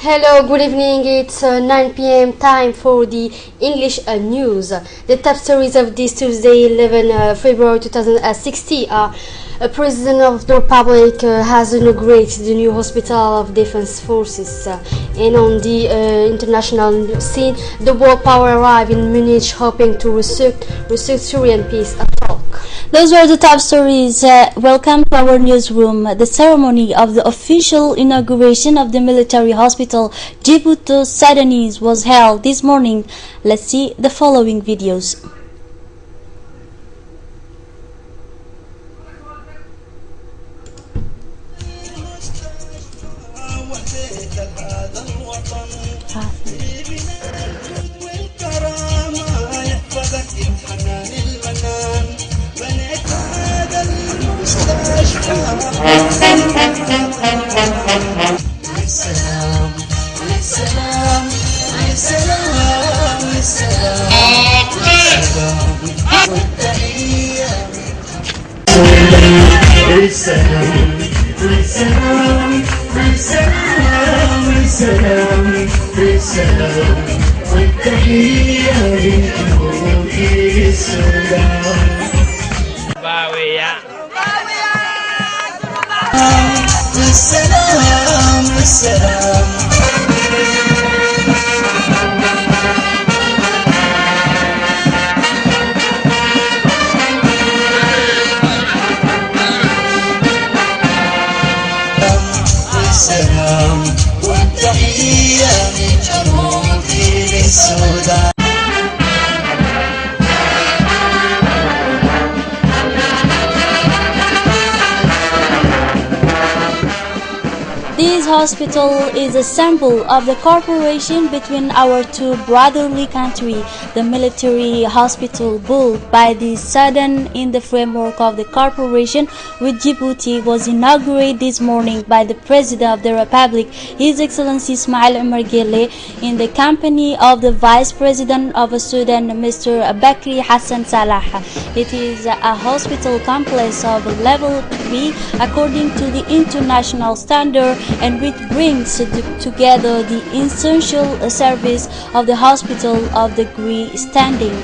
Hello, good evening. It's 9 p.m. time for the English news. The top stories of this Tuesday, 11 February 2016 are President of the Republic has inaugurated the new Hospital of Defense Forces. And on the international scene, the world power arrived in Munich hoping to restore Syrian peace talk. Those were the top stories. Welcome to our newsroom. The ceremony of the official inauguration of the military hospital Djibouti Sudanese was held this morning. Let's see the following videos. This hospital is a symbol of the cooperation between our two brotherly countries. The military hospital built by the Sudan in the framework of the cooperation with Djibouti was inaugurated this morning by the President of the Republic, His Excellency Ismail Omar Guelleh, in the company of the Vice President of Sudan, Mr. Bakri Hassan Salah. It is a hospital complex of level 3 according to the international standard, and which brings together the essential service of the hospital of the degree standing.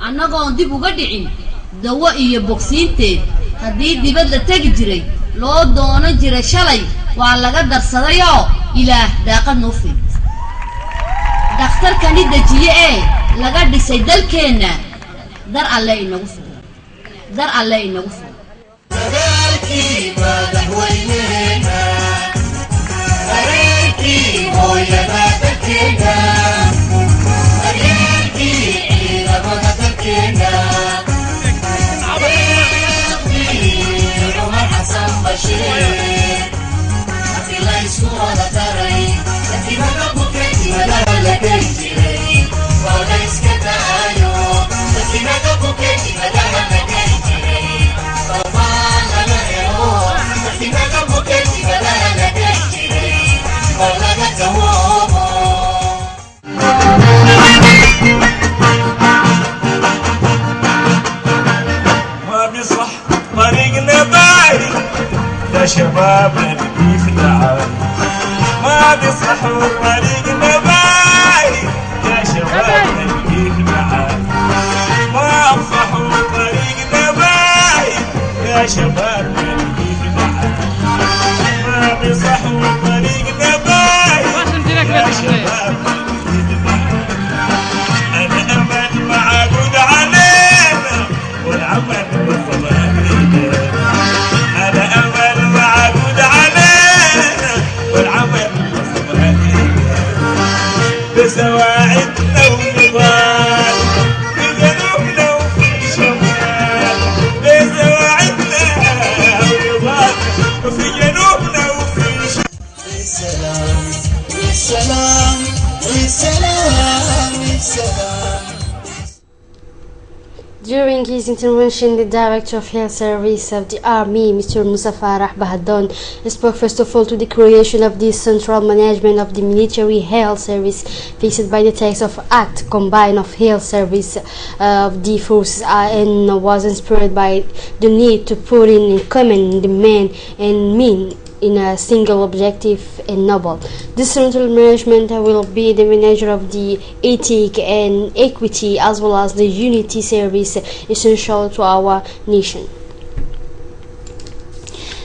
annagoon dib uga dhicin dawo iyo bogsiinteed hadii dibad la tagi jiray loo doono jiray shalay waa laga darsadayoo ilaah daaqad noo fid dhakhtarkani dajiye ee laga dhisay dalkeena dar alle inagu fido dar alle inagu fido dadaalkii madaxweyneena dareenkii hooyada dalkeena Bashir, I feel like school all the time. شباب نبيك تعال ما بيصحوا طريقنا باي يا شباب نبيك تعال ما بيصحوا طريقنا باي يا شباب نبيك تعال ما بيصحوا طريقنا باي يا شباب نبيك تعال أنا أمل معقود علينا والعمل والصلاة أنا أمل معقود علينا والعمل والصلاة بسواعدنا ونضال في جنوبنا وفي شمال بسواعدنا ونضال وفي جنوبنا وفي شمال السلام السلام السلام السلام. During his intervention, the Director of Health Service of the Army, Mr. Musa Farah Bahadon, spoke first of all to the creation of the central management of the military health service fixed by the text of Act Combined of Health Service of the Forces and was inspired by the need to put in common the men and mean in a single objective and noble. The central management will be the manager of the ethic and equity as well as the unity service essential to our nation.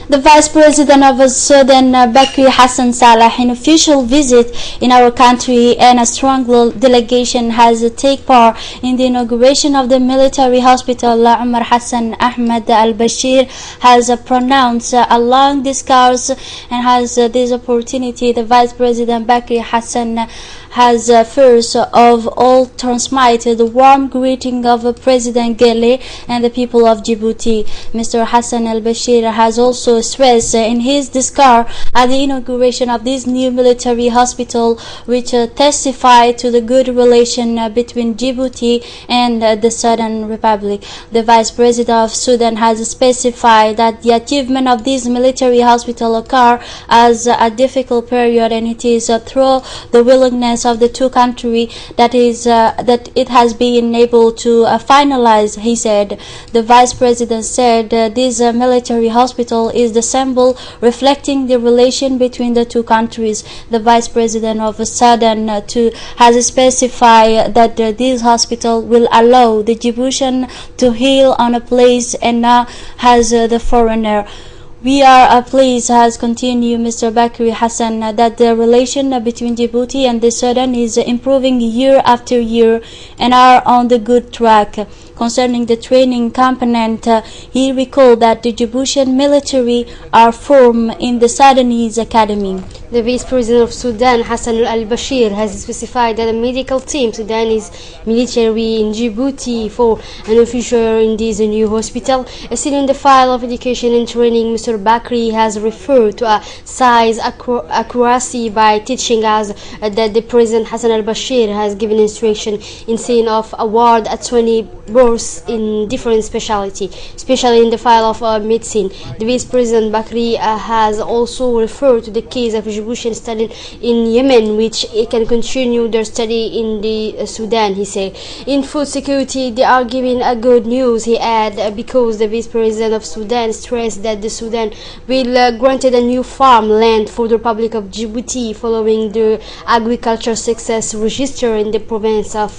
The Vice President of Sudan, Bakri Hassan Salah, an official visit in our country and a strong delegation has taken part in the inauguration of the military hospital. Umar Hassan Ahmed al-Bashir has pronounced a long discourse and has this opportunity. The Vice President Bakri Hassan has first of all transmitted the warm greeting of President Gele and the people of Djibouti. Mr. Hassan al-Bashir has also stressed in his discourse at the inauguration of this new military hospital, which testified to the good relation between Djibouti and the Sudan Republic. The Vice President of Sudan has specified that the achievement of this military hospital occurred as a difficult period, and it is through the willingness of the two countries that it has been able to finalize, he said. The Vice President said this military hospital is the symbol reflecting the relation between the two countries. The Vice President of Sudan has specified that this hospital will allow the Djiboutian to heal on a place and not as the foreigner. We are pleased, has continued Mr. Bakri Hassan, that the relation between Djibouti and the Sudan is improving year after year and are on the good track. Concerning the training component, he recalled that the Djiboutian military are formed in the Sudanese academy. The Vice President of Sudan, Hassan al-Bashir, has specified that a medical team, Sudanese military in Djibouti, for an official in this new hospital. Still in the file of education and training, Mr. Bakri has referred to a size accuracy by teaching us that the President Hassan al-Bashir has given instruction in saying of award at 20 bourses in different specialty, especially in the file of medicine. The Vice President Bakri has also referred to the case of Djiboutian studying in Yemen, which can continue their study in the Sudan, he said. In food security, they are giving a good news, he added, because the Vice President of Sudan stressed that the Sudan will granted a new farmland for the Republic of Djibouti following the agriculture success register in the province of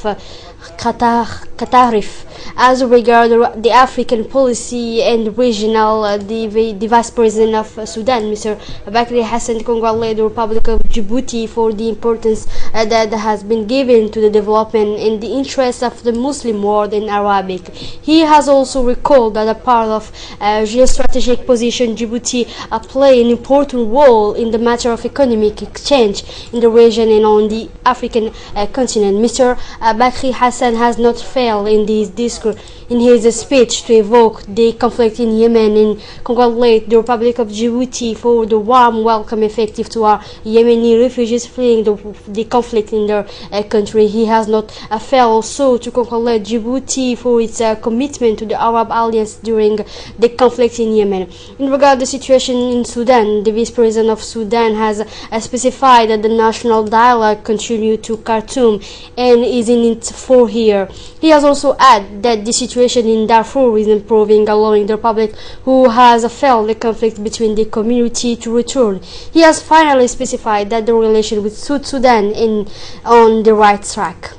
Qatarif. As regards the African policy and regional, the Vice President of Sudan, Mr. Bakri Hassan, congratulated the Republic of Djibouti for the importance that has been given to the development in the interest of the Muslim world in Arabic. He has also recalled that a part of geostrategic position, Djibouti play an important role in the matter of economic exchange in the region and on the African continent. Mr. Bakri Hassan has not failed in his speech to evoke the conflict in Yemen and congratulate the Republic of Djibouti for the warm welcome effective to our Yemeni refugees fleeing the conflict in their country. He has not failed also to congratulate Djibouti for its commitment to the Arab alliance during the conflict in Yemen. In regard to the situation in Sudan, the Vice President of Sudan has specified that the national dialogue continues to Khartoum and is in its fourth war here. He has also added that the situation in Darfur is improving, allowing the Republic, who has felt the conflict between the community, to return. He has finally specified that the relation with South Sudan is on the right track.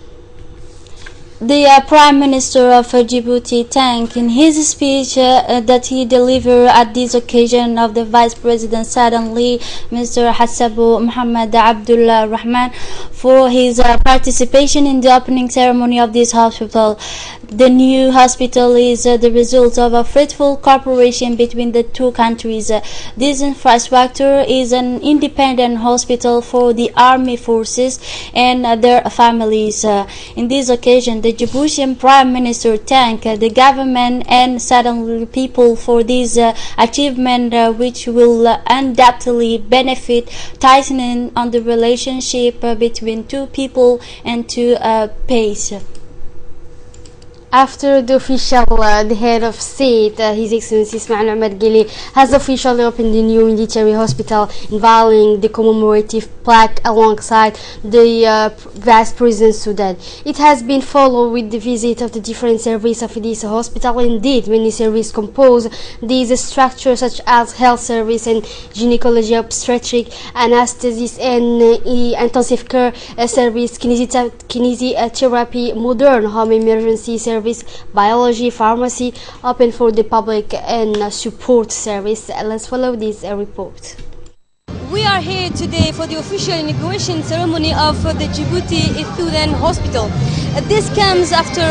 The Prime Minister of Djibouti thanked in his speech that he delivered at this occasion of the Vice President suddenly, Mr. Hassabu Muhammad Abdullah Rahman, for his participation in the opening ceremony of this hospital. The new hospital is the result of a fruitful cooperation between the two countries. This infrastructure is an independent hospital for the army forces and their families. In this occasion, the Djiboutian Prime Minister thanked the government and Sudanese people for this achievement, which will undoubtedly benefit tightening on the relationship between two people and two pace. After the official, the head of state, His Excellency Ismail Omar Guelleh, has officially opened the new military hospital, unveiling the commemorative plaque alongside the Vice President Sudan. It has been followed with the visit of the different services of this hospital. Indeed, many services compose these structures, such as health service and gynecology, obstetric, anesthesia, and intensive care service, kinesiotherapy, modern home emergency service, biology, pharmacy, open for the public, and support service. Let's follow this report. We are here today for the official inauguration ceremony of the Djibouti Sudan Hospital. This comes after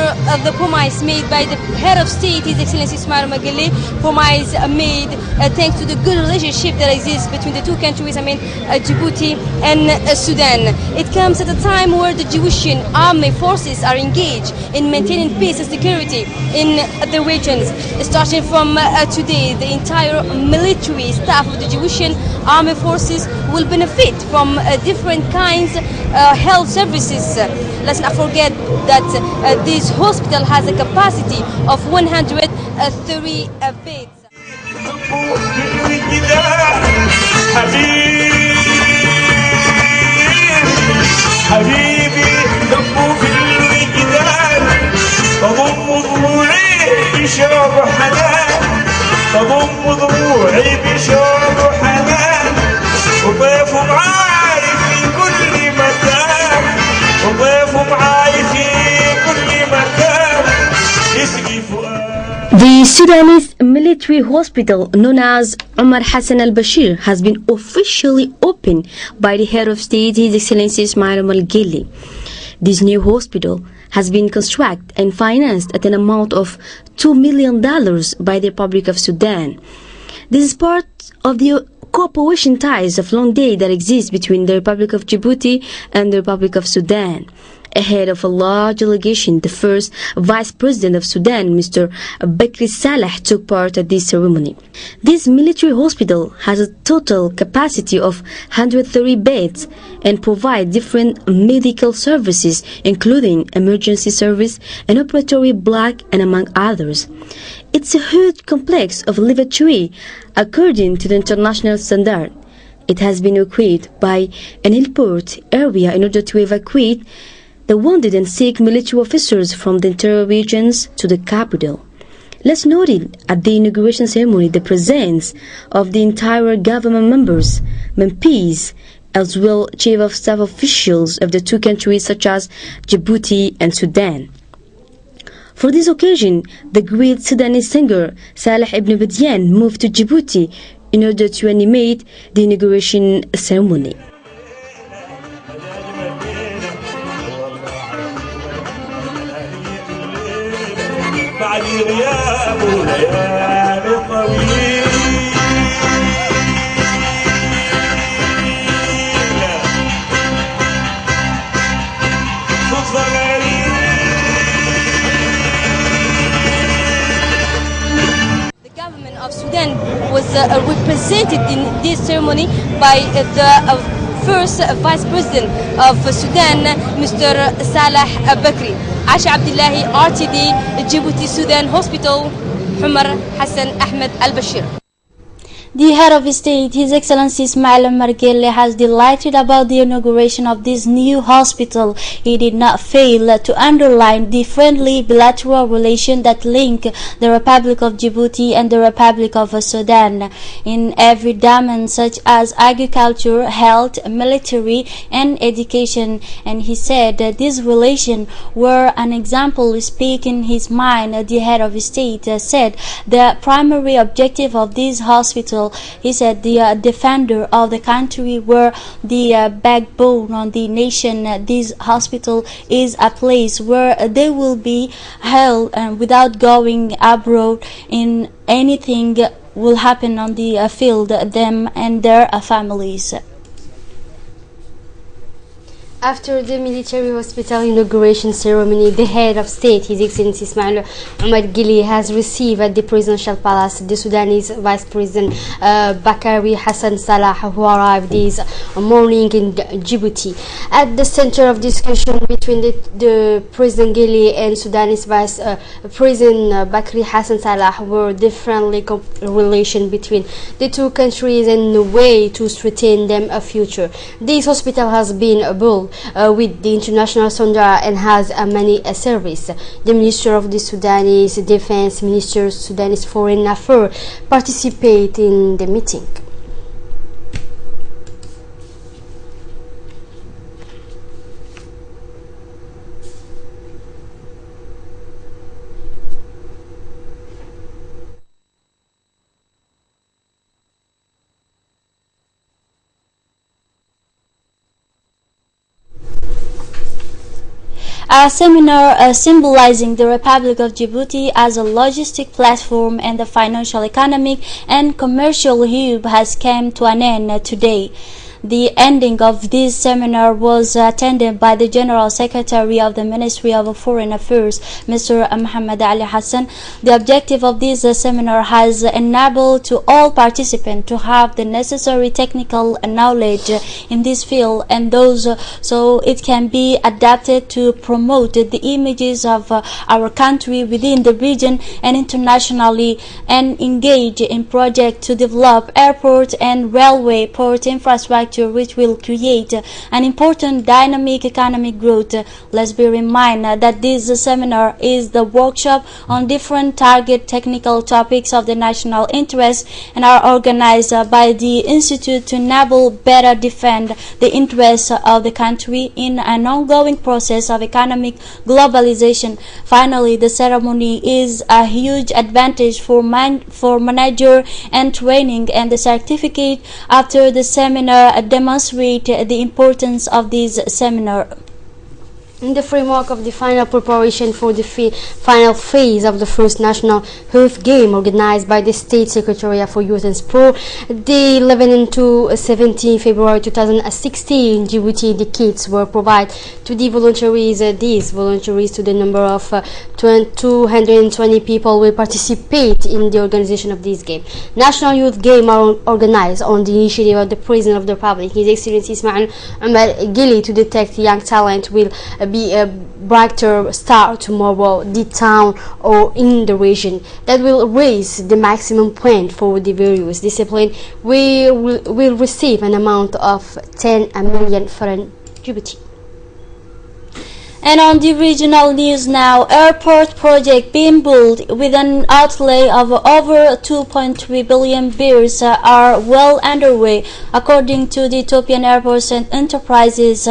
the promise made by the head of state, His Excellency Ismail Omar Guelleh, promise made thanks to the good relationship that exists between the two countries, Djibouti and Sudan. It comes at a time where the Djiboutian army forces are engaged in maintaining peace and security in the regions. Starting from today, the entire military staff of the Djiboutian army forces will benefit from different kinds of health services. Let's not forget that this hospital has a capacity of 130 beds. حبيبي حبه في الوجدان تضم ضلوعي بشوق حنان تضم ضلوعي بشوق حنان وضيف معاي في كل مكان وضيف معاي في كل مكان يسقي فؤاد. The Sudanese military hospital known as Omar Hassan al-Bashir has been officially opened by the head of state, His Excellency Ismail Omar Guelleh. This new hospital has been constructed and financed at an amount of $2 million by the Republic of Sudan. This is part of the cooperation ties of long day that exist between the Republic of Djibouti and the Republic of Sudan. Ahead of a large delegation, the first Vice President of Sudan, Mr. Bakri Saleh, took part at this ceremony. This military hospital has a total capacity of 130 beds and provides different medical services, including emergency service and operatory block, and among others. It's a huge complex of lavatory according to the international standard. It has been equipped by an airport area in order to evacuate the wounded and sick military officers from the interior regions to the capital. Let's note it at the inauguration ceremony the presence of the entire government members, MPs, as well chief of staff officials of the two countries such as Djibouti and Sudan. For this occasion, the great Sudanese singer Saleh ibn Badian moved to Djibouti in order to animate the inauguration ceremony. بعد غيابه ليالي طويلة صدفة غريبة. The government of Sudan was represented in this ceremony by the first Vice President of Sudan, Mr. Saleh Bakri. Asha Abdullahi, RTD, Djibouti Sudan Hospital, Omar Hassan Ahmed al-Bashir. The head of state, His Excellency Ismail Margele, has delighted about the inauguration of this new hospital. He did not fail to underline the friendly bilateral relation that link the Republic of Djibouti and the Republic of Sudan in every domain such as agriculture, health, military, and education. And he said that these relations were an example. Speaking his mind, the head of state said the primary objective of this hospital, he said, the defender of the country were the backbone of the nation. This hospital is a place where they will be held without going abroad in anything will happen on the field, them and their families. After the military hospital inauguration ceremony, the head of state, His Excellency Ismail Omar Guelleh, has received at the presidential palace the Sudanese Vice President Bakari Hassan Salah, who arrived this morning in Djibouti. At the center of discussion between the President Guelleh and Sudanese Vice President Bakari Hassan Salah were the friendly relation between the two countries and a way to strengthen them a future. This hospital has been built with the international standard and has many service. The Minister of the Sudanese Defense, Minister of Sudanese Foreign Affairs participate in the meeting. A seminar symbolizing the Republic of Djibouti as a logistic platform and the financial, economic, and commercial hub has come to an end today. The ending of this seminar was attended by the General Secretary of the Ministry of Foreign Affairs, Mr. Mohammed Ali Hassan. The objective of this seminar has enabled to all participants to have the necessary technical knowledge in this field and those so it can be adapted to promote the images of our country within the region and internationally, and engage in projects to develop airport and railway port infrastructure which will create an important dynamic economic growth. Let's bear in mind that this seminar is the workshop on different target technical topics of the national interest and are organized by the Institute to enable better defend the interests of the country in an ongoing process of economic globalization. Finally, the ceremony is a huge advantage for manager and training, and the certificate after the seminar demonstrate the importance of this seminar. In the framework of the final preparation for the final phase of the first National Youth Game organized by the State Secretariat for Youth and Sport, the 11 to 17 February 2016 in Djibouti, the kits were provided to the volunteers. These volunteers, to the number of 220 people, will participate in the organization of this game. National Youth Game are organized on the initiative of the President of the Republic, His Excellency Ismail Omar Guelleh, to detect young talent will be a brighter star tomorrow, the town or in the region, that will raise the maximum point for the various discipline. We will receive an amount of 10 million francs Djibouti. And on the regional news now, airport project being built with an outlay of over 2.3 billion birrs are well underway. According to the Ethiopian Airports and Enterprises,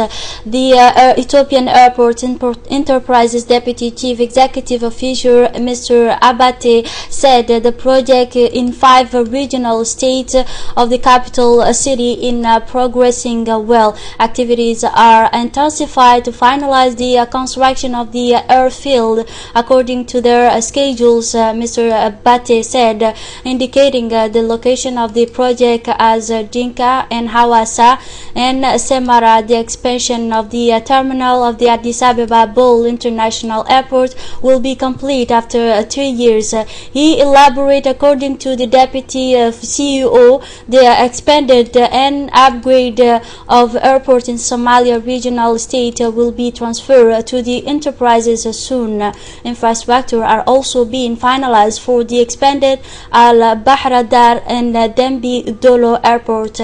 the Ethiopian Airports Enterprises Deputy Chief Executive Officer Mr. Abate said that the project in 5 regional states of the capital city in progressing well. Activities are intensified to finalize the construction of the airfield according to their schedules, Mr. Bate said, indicating the location of the project as Jinka and Hawassa and Semara. The expansion of the terminal of the Addis Ababa Bole International Airport will be complete after 3 years. He elaborated, according to the Deputy CEO, the expanded and upgrade of airport in Somalia regional state will be transferred power to the enterprises soon. Infrastructure are also being finalized for the expanded Al-Bahra Dar and Dembi Dolo airport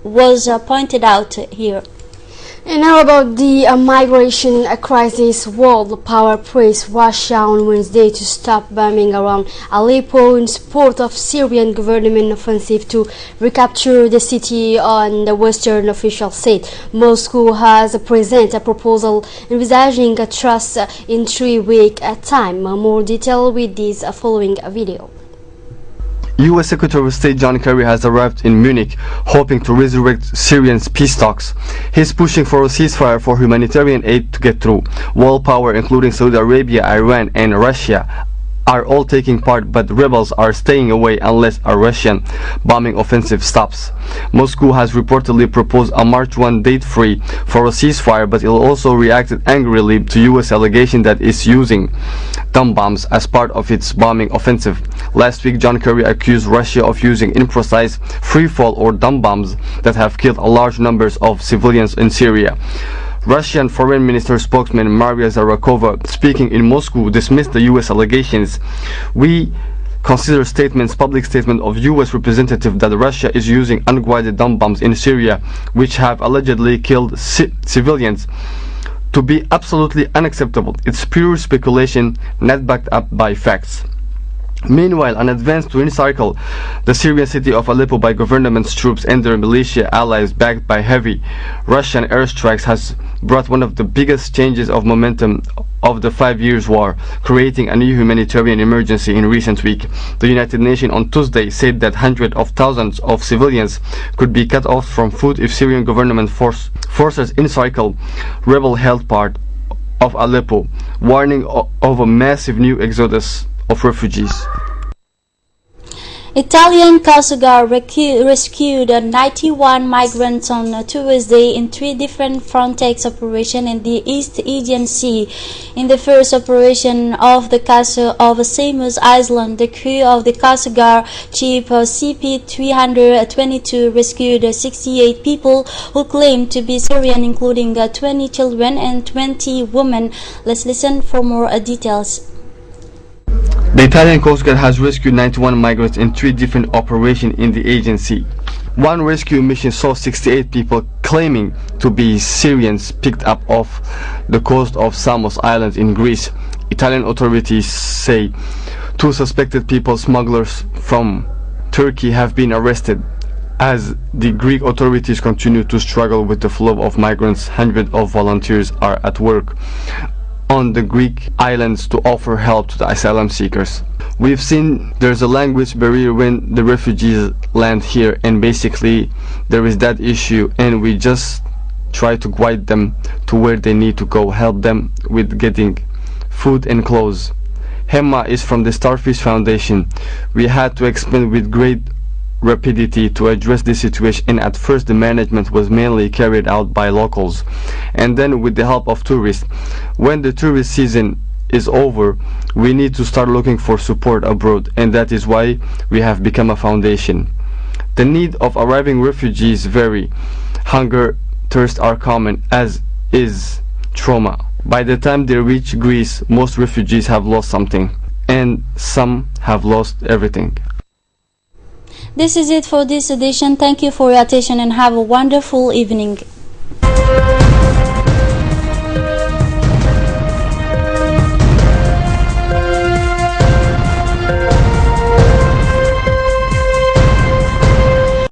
was pointed out here. And now about the migration crisis. World Power praised Russia on Wednesday to stop bombing around Aleppo in support of Syrian government offensive to recapture the city on the western official said. Moscow has presented a proposal envisaging a truce in 3-week time. More detail with this following video. U.S. Secretary of State John Kerry has arrived in Munich, hoping to resurrect Syrian peace talks. He's pushing for a ceasefire for humanitarian aid to get through. World power, including Saudi Arabia, Iran, and Russia, are all taking part, but rebels are staying away unless a Russian bombing offensive stops. Moscow has reportedly proposed a March 1 date free for a ceasefire, but it also reacted angrily to U.S. allegation that it's using dumb bombs as part of its bombing offensive. Last week, John Kerry accused Russia of using imprecise freefall or dumb bombs that have killed a large numbers of civilians in Syria. Russian Foreign Minister spokesman Maria Zakharova, speaking in Moscow, dismissed the U.S. allegations. We consider public statement of U.S. representative that Russia is using unguided dumb bombs in Syria, which have allegedly killed civilians, to be absolutely unacceptable. It's pure speculation, not backed up by facts. Meanwhile, an advance to encircle the Syrian city of Aleppo by government's troops and their militia allies backed by heavy Russian airstrikes has brought one of the biggest changes of momentum of the 5 years war, creating a new humanitarian emergency in recent week. The United Nations on Tuesday said that hundreds of thousands of civilians could be cut off from food if Syrian government forces encircle rebel-held part of Aleppo, warning of a massive new exodus of refugees. Italian Coast Guard rescued 91 migrants on Tuesday in 3 different Frontex operations in the East Aegean Sea. In the first operation off the coast of Samos Island, the crew of the Coast Guard ship CP-322 rescued 68 people who claimed to be Syrian, including 20 children and 20 women. Let's listen for more details. The Italian Coast Guard has rescued 91 migrants in 3 different operations in the agency. One rescue mission saw 68 people claiming to be Syrians picked up off the coast of Samos Island in Greece. Italian authorities say 2 suspected people smugglers from Turkey have been arrested. As the Greek authorities continue to struggle with the flow of migrants, hundreds of volunteers are at work on the Greek islands to offer help to the asylum seekers. We've seen there's a language barrier when the refugees land here, and basically there is that issue, and we just try to guide them to where they need to go, help them with getting food and clothes. Hemma is from the Starfish Foundation. We had to expand with great rapidity to address this situation, and at first the management was mainly carried out by locals and then with the help of tourists. When the tourist season is over, we need to start looking for support abroad, and that is why we have become a foundation. The need of arriving refugees vary. Hunger, thirst are common, as is trauma. By the time they reach Greece, most refugees have lost something, and some have lost everything. This is it for this edition. Thank you for your attention and have a wonderful evening.